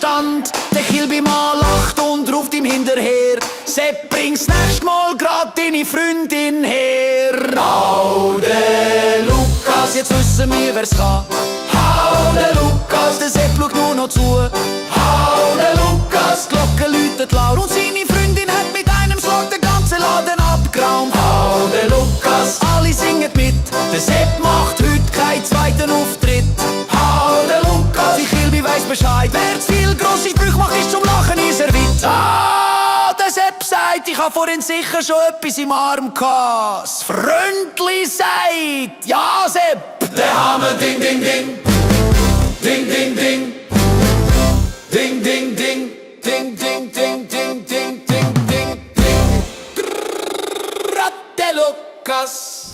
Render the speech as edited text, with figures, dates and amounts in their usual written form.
Stand. Der Kilby-Mann lacht und ruft ihm hinterher: Sepp, bring's nächst Mal grad deine Freundin her. Hau der Lukas, jetzt wissen wir, wer's kann. Hau der Lukas, der Sepp schaut nur noch zu. Hau der Lukas, die Glocke läutet laut und seine Freundin hat mit einem Schlag den ganzen Laden abgeraumt. Hau der Lukas, alle singen mit, der Sepp macht heute keinen zweiten Auftritt. Hau der Lukas, die Kilby weiss Bescheid, wer zu viel grosse Sprüche macht, ist zum Lachen Iserwitz. Ah, der Sepp sagt, ich hab vorhin sicher schon etwas im Arm gehabt. Das Fröntli sagt, ja Sepp, Der Hammer ding ding ding. Ding ding ding. Ding ding ding. Ding ding ding ding ding ding ding ding. Der Lukas.